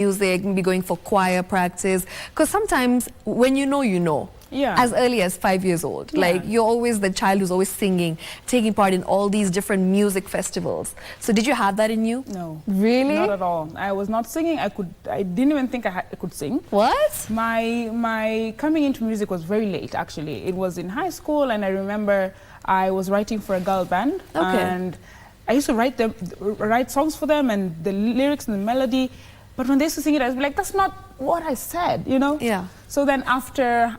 music, maybe going for choir practice? Because sometimes when you know, yeah, as early as 5 years old, yeah, like you're always the child who's always singing, taking part in all these different music festivals. So did you have that in you? No. Really? Not at all. I was not singing. I didn't even think I could sing. What? My coming into music was very late, actually. It was in high school, and I remember I was writing for a girl band. Okay. And I used to write songs for them, and the lyrics and the melody. But when they used to sing it, I was like, that's not what I said, you know? Yeah. So then after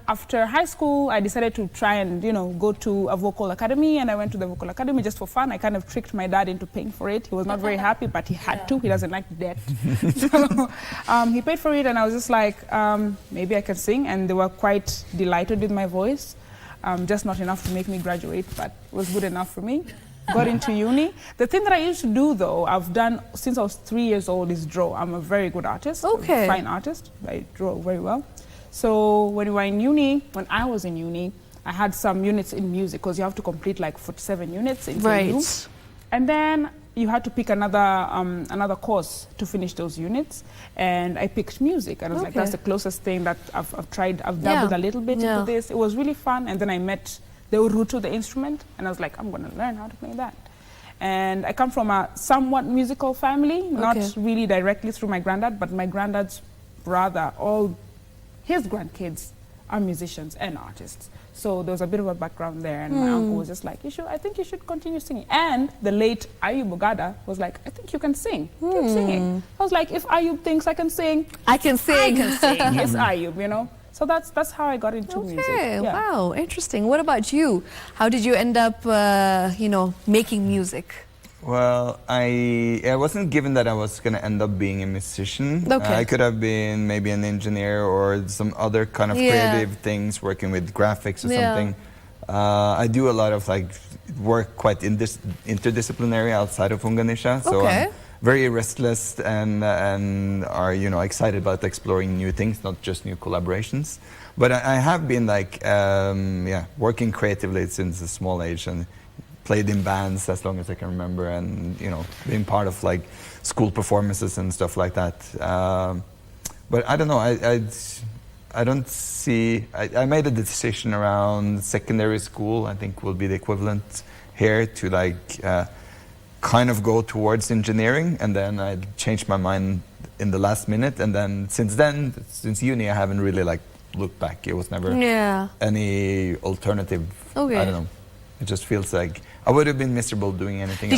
high school, I decided to try and, go to a vocal academy, and I went to the vocal academy just for fun. I kind of tricked my dad into paying for it. He was not very happy, but he had to. He doesn't like debt. So he paid for it, and I was just like, maybe I can sing. And they were quite delighted with my voice. Just not enough to make me graduate, but it was good enough for me. Got into uni. The thing that I used to do, though, I've done since I was 3 years old, is draw. I'm a very good artist. Okay. A fine artist. I draw very well. So when I was in uni, I had some units in music, because you have to complete like 47 units in Right. And then you had to pick another course to finish those units. And I picked music. And I was like, that's the closest thing that I've tried. I've dabbled a little bit into this. It was really fun. And then I met the urutu, the instrument, and I was like, I'm going to learn how to play that. And I come from a somewhat musical family, not really directly through my granddad, but my granddad's brother, all his grandkids are musicians and artists. So there was a bit of a background there, and my uncle was just like, I think you should continue singing. And the late Ayub Ogada was like, I think you can sing. Keep singing. I was like, if Ayub thinks I can sing, I can sing. I can sing. It's Ayub, you know. So that's how I got into music. Yeah. Wow, interesting. What about you? How did you end up, making music? Well, I wasn't given that I was going to end up being a musician. Okay. I could have been maybe an engineer or some other kind of creative things, working with graphics or something. I do a lot of work quite interdisciplinary outside of Unganisha. So I'm very restless and are excited about exploring new things, not just new collaborations. But I have been working creatively since a small age, and played in bands as long as I can remember, and being part of school performances and stuff like that. But I don't know. I don't see. I made a decision around secondary school. I think will be the equivalent here to kind of go towards engineering, and then I changed my mind in the last minute, and then since uni I haven't really looked back. It was never any alternative. I don't know. It just feels like I would have been miserable doing anything else.